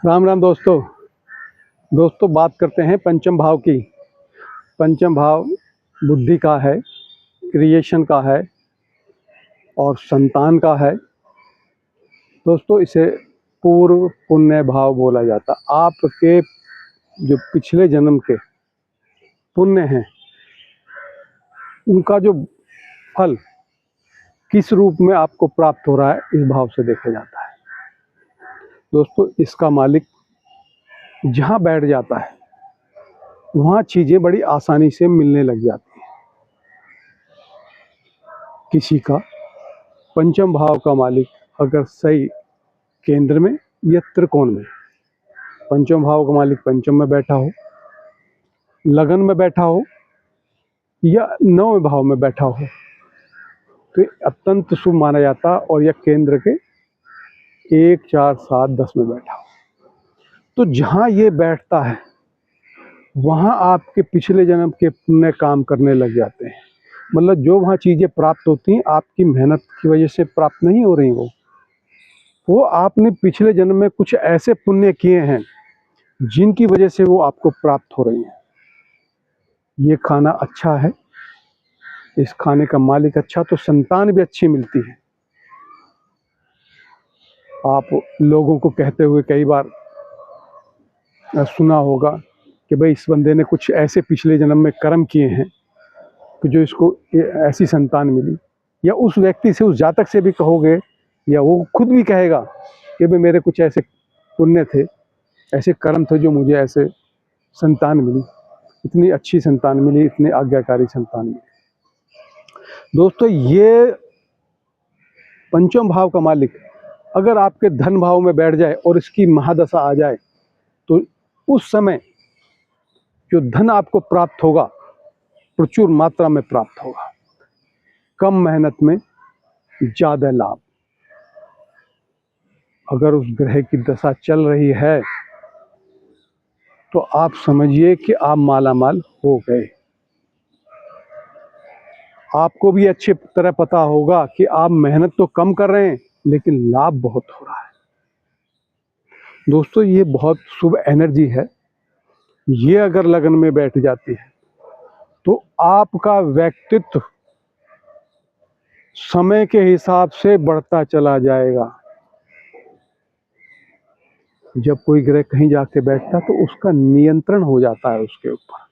राम राम दोस्तों बात करते हैं पंचम भाव की। पंचम भाव बुद्धि का है, क्रिएशन का है और संतान का है। दोस्तों इसे पूर्व पुण्य भाव बोला जाता। आपके जो पिछले जन्म के पुण्य हैं उनका जो फल किस रूप में आपको प्राप्त हो रहा है इस भाव से देखा जाता है। दोस्तों इसका मालिक जहाँ बैठ जाता है वहाँ चीज़ें बड़ी आसानी से मिलने लग जाती हैं। किसी का पंचम भाव का मालिक अगर सही केंद्र में या त्रिकोण में, पंचम भाव का मालिक पंचम में बैठा हो, लगन में बैठा हो या नौवें भाव में बैठा हो तो अत्यंत शुभ माना जाता। और यह केंद्र के 1, 4, 7, 10 में बैठा हो तो जहाँ ये बैठता है वहाँ आपके पिछले जन्म के पुण्य काम करने लग जाते हैं। मतलब जो वहाँ चीज़ें प्राप्त होती हैं आपकी मेहनत की वजह से प्राप्त नहीं हो रही, वो आपने पिछले जन्म में कुछ ऐसे पुण्य किए हैं जिनकी वजह से वो आपको प्राप्त हो रही हैं। ये खाना अच्छा है, इस खाने का मालिक अच्छा, तो संतान भी अच्छी मिलती है। आप लोगों को कहते हुए कई बार सुना होगा कि भाई इस बंदे ने कुछ ऐसे पिछले जन्म में कर्म किए हैं कि जो इसको ऐसी संतान मिली। या उस व्यक्ति से, उस जातक से भी कहोगे या वो खुद भी कहेगा कि भाई मेरे कुछ ऐसे पुण्य थे, ऐसे कर्म थे जो मुझे ऐसे संतान मिली, इतनी अच्छी संतान मिली, इतनी आज्ञाकारी संतान मिली। दोस्तों ये पंचम भाव का मालिक अगर आपके धन भाव में बैठ जाए और इसकी महादशा आ जाए तो उस समय जो धन आपको प्राप्त होगा प्रचुर मात्रा में प्राप्त होगा, कम मेहनत में ज़्यादा लाभ। अगर उस ग्रह की दशा चल रही है तो आप समझिए कि आप मालामाल हो गए। आपको भी अच्छी तरह पता होगा कि आप मेहनत तो कम कर रहे हैं लेकिन लाभ बहुत हो रहा है। दोस्तों ये बहुत शुभ एनर्जी है। ये अगर लगन में बैठ जाती है तो आपका व्यक्तित्व समय के हिसाब से बढ़ता चला जाएगा। जब कोई ग्रह कहीं जाके बैठता तो उसका नियंत्रण हो जाता है उसके ऊपर।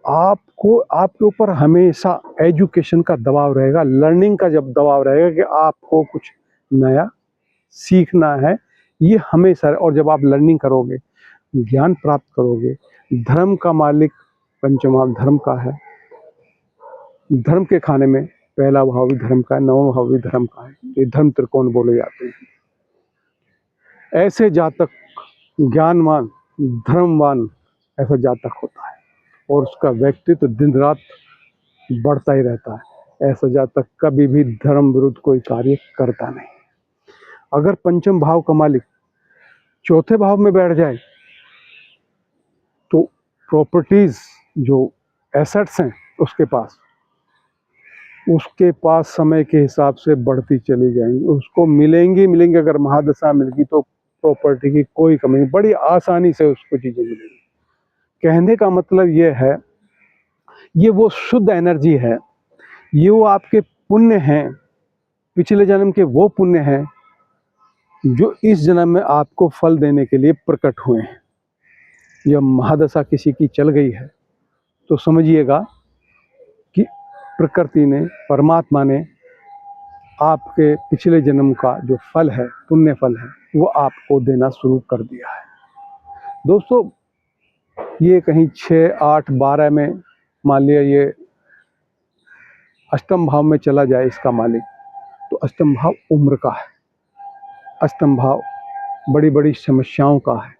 आपके ऊपर हमेशा एजुकेशन का दबाव रहेगा, लर्निंग का जब दबाव रहेगा कि आपको कुछ नया सीखना है, ये हमेशा। और जब आप लर्निंग करोगे, ज्ञान प्राप्त करोगे, धर्म का मालिक पंचम धर्म का है। धर्म के खाने में पहला भाव भी धर्म का है, नौवां भाव भी धर्म का है। ये धर्म त्रिकोण बोले जाते हैं। ऐसे जातक ज्ञानवान, धर्मवान ऐसा जातक होता है और उसका व्यक्तित्व दिन रात बढ़ता ही रहता है। ऐसा जातक कभी भी धर्म विरुद्ध कोई कार्य करता नहीं। अगर पंचम भाव का मालिक चौथे भाव में बैठ जाए तो प्रॉपर्टीज, जो एसेट्स हैं उसके पास समय के हिसाब से बढ़ती चली जाएंगी, उसको मिलेंगी। अगर महादशा मिलेगी तो प्रॉपर्टी की कोई कमी नहीं, बड़ी आसानी से उसको चीज़ें मिलेंगी। कहने का मतलब ये है, ये वो शुद्ध एनर्जी है, ये वो आपके पुण्य हैं, पिछले जन्म के वो पुण्य हैं जो इस जन्म में आपको फल देने के लिए प्रकट हुए हैं। जब महादशा किसी की चल गई है तो समझिएगा कि प्रकृति ने, परमात्मा ने आपके पिछले जन्म का जो फल है, पुण्य फल है, वो आपको देना शुरू कर दिया है। दोस्तों ये कहीं 6, 8, 12 में मान लिया ये अष्टम भाव में चला जाए इसका मालिक, तो अष्टम भाव उम्र का है। अष्टम भाव बड़ी बड़ी समस्याओं का है,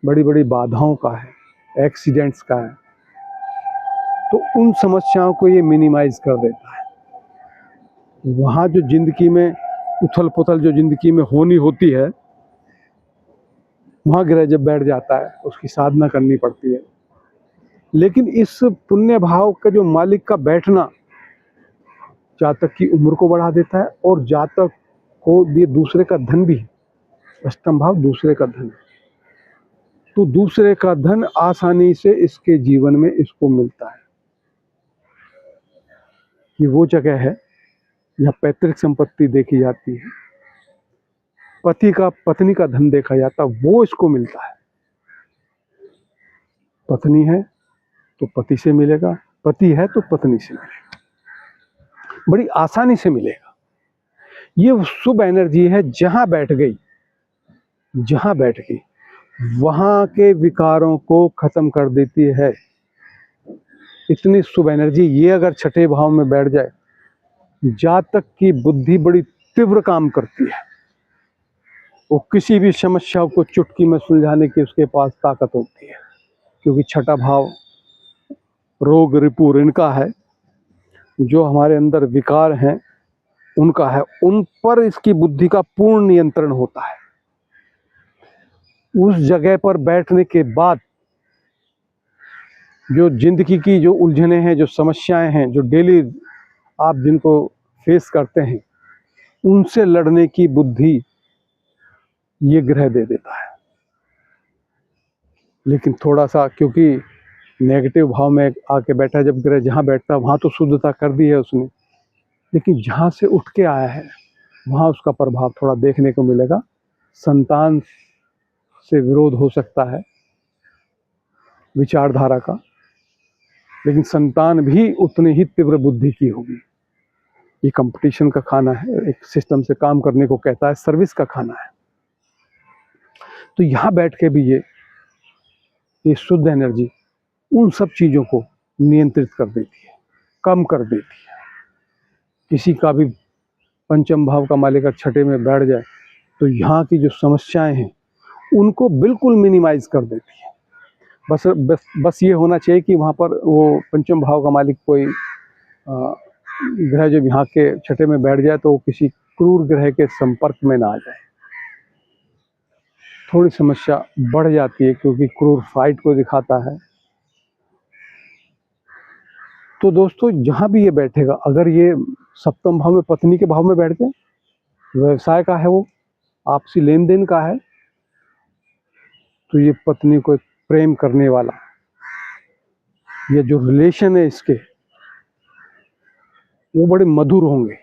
बड़ी बड़ी बाधाओं का है, एक्सीडेंट्स का है। तो उन समस्याओं को ये मिनिमाइज कर देता है। वहाँ जो जिंदगी में उथल पुथल जो जिंदगी में होनी होती है, वहाँ ग्रह जब बैठ जाता है उसकी साधना करनी पड़ती है। लेकिन इस पुण्य भाव का जो मालिक का बैठना जातक की उम्र को बढ़ा देता है और जातक को ये दूसरे का धन भी है। अष्टम भाव दूसरे का धन है। तो दूसरे का धन आसानी से इसके जीवन में इसको मिलता है। ये वो जगह है जहाँ पैतृक संपत्ति देखी जाती है, पति का पत्नी का धन देखा जाता है, वो इसको मिलता है। पत्नी है तो पति से मिलेगा, पति है तो पत्नी से मिलेगा, बड़ी आसानी से मिलेगा। ये शुभ एनर्जी है, जहां बैठ गई वहां के विकारों को खत्म कर देती है। इतनी शुभ एनर्जी ये अगर छठे भाव में बैठ जाए, जातक की बुद्धि बड़ी तीव्र काम करती है। वो किसी भी समस्या को चुटकी में सुलझाने की उसके पास ताकत होती है, क्योंकि छठा भाव रोग रिपु इनका है, जो हमारे अंदर विकार हैं उनका है, उन पर इसकी बुद्धि का पूर्ण नियंत्रण होता है। उस जगह पर बैठने के बाद जो जिंदगी की जो उलझने हैं, जो समस्याएं हैं, जो डेली आप जिनको फेस करते हैं, उनसे लड़ने की बुद्धि ये ग्रह दे देता है। लेकिन थोड़ा सा, क्योंकि नेगेटिव भाव में आके बैठा जब ग्रह, जहाँ बैठता वहाँ तो शुद्धता कर दी है उसने, लेकिन जहाँ से उठ के आया है वहाँ उसका प्रभाव थोड़ा देखने को मिलेगा। संतान से विरोध हो सकता है विचारधारा का, लेकिन संतान भी उतनी ही तीव्र बुद्धि की होगी। ये कंपटीशन का खाना है, एक सिस्टम से काम करने को कहता है, सर्विस का खाना है। तो यहाँ बैठ के भी ये शुद्ध एनर्जी उन सब चीज़ों को नियंत्रित कर देती है, कम कर देती है। किसी का भी पंचम भाव का मालिक छठे में बैठ जाए तो यहाँ की जो समस्याएं हैं उनको बिल्कुल मिनिमाइज कर देती है। बस ये होना चाहिए कि वहाँ पर वो पंचम भाव का मालिक कोई ग्रह जब यहाँ के छठे में बैठ जाए तो वो किसी क्रूर ग्रह के संपर्क में ना आ जाए। थोड़ी समस्या बढ़ जाती है, क्योंकि क्रूर फाइट को दिखाता है। तो दोस्तों, जहाँ भी ये बैठेगा, अगर ये सप्तम भाव में पत्नी के भाव में बैठते हैं, व्यवसाय का है, वो आपसी लेन देन का है, तो ये पत्नी को प्रेम करने वाला, ये जो रिलेशन है इसके, वो बड़े मधुर होंगे।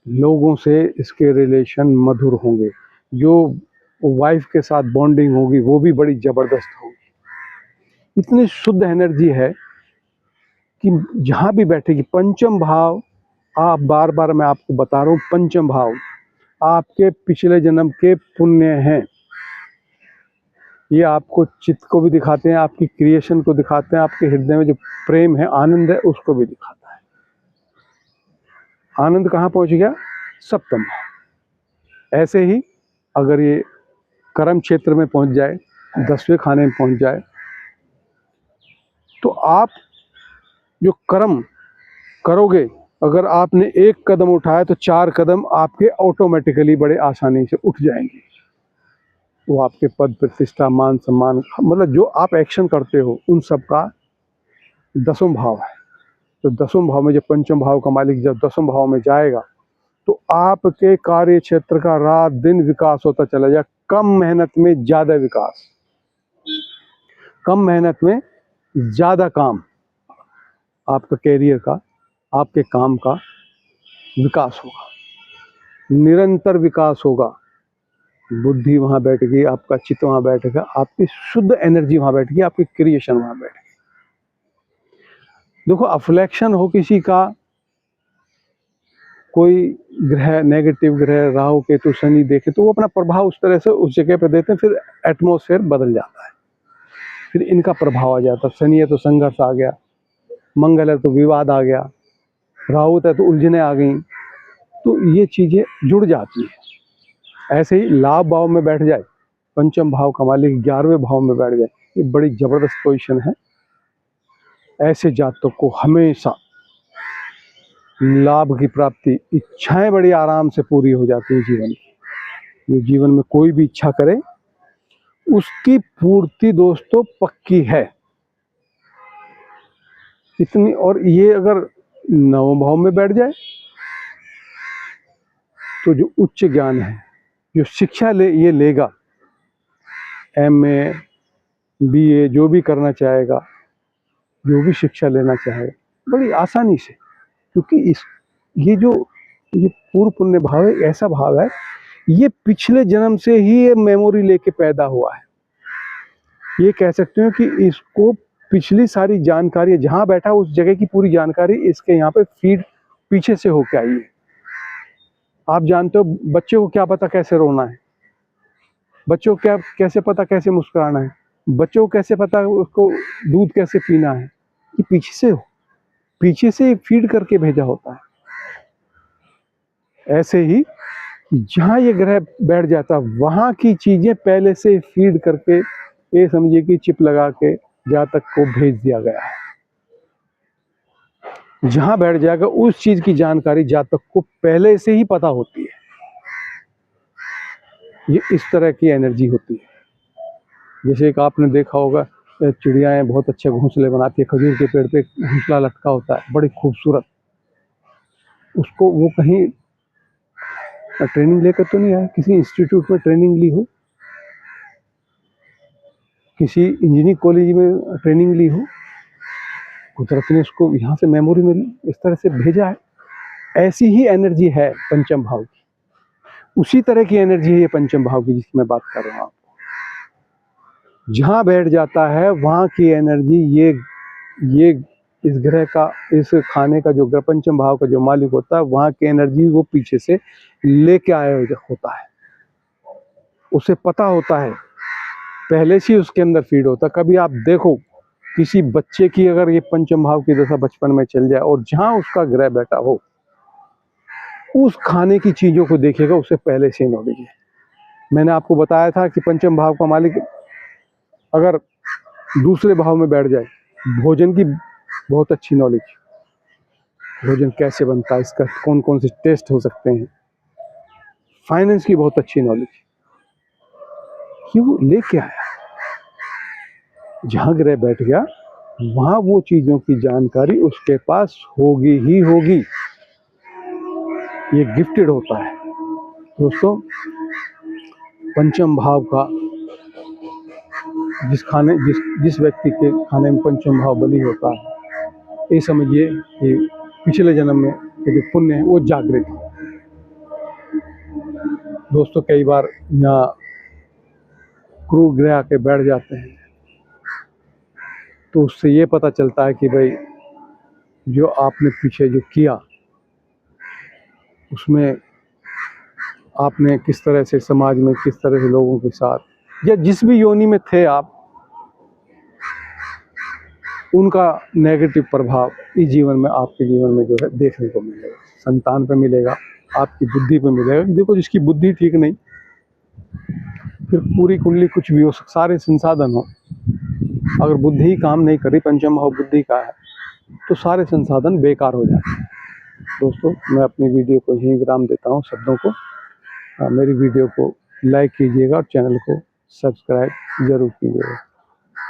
लोगों से इसके रिलेशन मधुर होंगे। जो वाइफ के साथ बॉन्डिंग होगी वो भी बड़ी ज़बरदस्त होगी। इतनी शुद्ध एनर्जी है कि जहाँ भी बैठेगी, पंचम भाव, आप बार बार मैं आपको बता रहा हूँ, पंचम भाव आपके पिछले जन्म के पुण्य हैं। ये आपको चित्त को भी दिखाते हैं, आपकी क्रिएशन को दिखाते हैं, आपके हृदय में जो प्रेम है, आनंद है, उसको भी दिखाता है। आनंद कहाँ पहुँच गया? सप्तम भाव। ऐसे ही अगर ये कर्म क्षेत्र में पहुँच जाए, 10वें खाने में पहुँच जाए, तो आप जो कर्म करोगे, अगर आपने एक कदम उठाया तो 4 कदम आपके ऑटोमेटिकली बड़े आसानी से उठ जाएंगे। वो आपके पद प्रतिष्ठा, मान सम्मान, मतलब जो आप एक्शन करते हो उन सब का 10वां भाव है। तो 10वें भाव में जब पंचम भाव का मालिक जब 10वें भाव में जाएगा तो आपके कार्य क्षेत्र का रात दिन विकास होता चला जाए। कम मेहनत में ज़्यादा विकास, कम मेहनत में ज़्यादा काम, आपका कैरियर का, आपके काम का विकास होगा, निरंतर विकास होगा। बुद्धि वहाँ बैठेगी, आपका चित्त वहाँ बैठेगा, आपकी शुद्ध एनर्जी वहाँ बैठेगी, आपकी क्रिएशन वहाँ बैठेगी। देखो, अफ्लेक्शन हो किसी का, कोई ग्रह नेगेटिव ग्रह राहु केतु शनि देखे तो वो अपना प्रभाव उस तरह से उस जगह पे देते हैं, फिर एटमॉस्फेयर बदल जाता है, फिर इनका प्रभाव आ जाता है। शनि है तो संघर्ष आ गया, मंगल है तो विवाद आ गया, राहु है तो उलझने आ गई, तो ये चीज़ें जुड़ जाती है। ऐसे ही लाभ भाव में बैठ जाए, पंचम भाव का मालिक 11वें भाव में बैठ जाए, ये बड़ी ज़बरदस्त पोजीशन है। ऐसे जातकों को हमेशा लाभ की प्राप्ति, इच्छाएं बड़ी आराम से पूरी हो जाती है जीवन की। ये जीवन में कोई भी इच्छा करे उसकी पूर्ति दोस्तों पक्की है इतनी। और ये अगर 9वें भाव में बैठ जाए तो जो उच्च ज्ञान है, जो शिक्षा ये लेगा, MA, बीए जो भी करना चाहेगा, जो भी शिक्षा लेना चाहेगा, बड़ी आसानी से, क्योंकि ये पूर्व पुण्य भाव है, ऐसा भाव है, ये पिछले जन्म से ही ये मेमोरी लेके पैदा हुआ है। ये कह सकते हो कि इसको पिछली सारी जानकारी, जहाँ बैठा उस जगह की पूरी जानकारी इसके यहाँ पे फीड पीछे से होके आई है। आप जानते हो बच्चे को क्या पता कैसे रोना है, बच्चों को क्या कैसे पता कैसे मुस्कुराना है, बच्चों को कैसे पता उसको दूध कैसे पीना है, ये पीछे से फीड करके भेजा होता है। ऐसे ही जहाँ ये ग्रह बैठ जाता वहाँ की चीजें पहले से फीड करके, ये समझिए कि चिप लगा के जातक को भेज दिया गया है। जहाँ बैठ जाएगा उस चीज की जानकारी जातक को पहले से ही पता होती है। ये इस तरह की एनर्जी होती है। जैसे एक आपने देखा होगा, चिड़ियाएं बहुत अच्छे घोंसले बनाती है, खजूर के पेड़ पे घोंसला लटका होता है, बड़ी खूबसूरत। उसको वो कहीं ट्रेनिंग लेकर तो नहीं आए, किसी इंस्टीट्यूट में ट्रेनिंग ली हो, किसी इंजीनियरिंग कॉलेज में ट्रेनिंग ली हो, कुदरत ने उसको यहाँ से मेमोरी में इस तरह से भेजा है। ऐसी ही एनर्जी है पंचम भाव की, उसी तरह की एनर्जी है ये पंचम भाव की जिसकी मैं बात कर रहा हूँ। जहाँ बैठ जाता है वहाँ की एनर्जी, ये इस ग्रह का, इस खाने का जो ग्रह पंचम भाव का जो मालिक होता है, वहाँ की एनर्जी वो पीछे से लेके आया होता है। उसे पता होता है, पहले से उसके अंदर फीड होता है। कभी आप देखो किसी बच्चे की अगर ये पंचम भाव की दशा बचपन में चल जाए और जहाँ उसका ग्रह बैठा हो, उस खाने की चीजों को देखेगा, उसे पहले से नॉलेज है। मैंने आपको बताया था कि पंचम भाव का मालिक अगर दूसरे भाव में बैठ जाए, भोजन की बहुत अच्छी नॉलेज, भोजन कैसे बनता है, इसका कौन कौन से टेस्ट हो सकते हैं, फाइनेंस की बहुत अच्छी नॉलेज, क्यों लेके आया। जहाँ ग्रह बैठ गया वहाँ वो चीजों की जानकारी उसके पास होगी ही होगी। ये गिफ्टेड होता है दोस्तों। पंचम भाव का जिस व्यक्ति के खाने में पंचम भाव बलि होता है, ये समझिए कि पिछले जन्म में ये जो पुण्य है वो जागृत है। दोस्तों कई बार यहाँ क्रूर ग्रह आके बैठ जाते हैं, तो उससे ये पता चलता है कि भाई जो आपने पीछे जो किया उसमें आपने किस तरह से समाज में, किस तरह से लोगों के साथ, या जिस भी योनि में थे आप, उनका नेगेटिव प्रभाव इस जीवन में, आपके जीवन में जो है देखने को मिलेगा। संतान पे मिलेगा, आपकी बुद्धि पे मिलेगा। देखो जिसकी बुद्धि ठीक नहीं, फिर पूरी कुंडली कुछ भी हो, सारे संसाधन हो, अगर बुद्धि ही काम नहीं करी, पंचम भाव बुद्धि का है, तो सारे संसाधन बेकार हो जाते हैं। दोस्तों मैं अपनी वीडियो को यहीं विराम देता हूँ शब्दों को। मेरी वीडियो को लाइक कीजिएगा और चैनल को सब्सक्राइब जरूर कीजिएगा।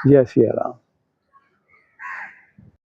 जय सिया राम।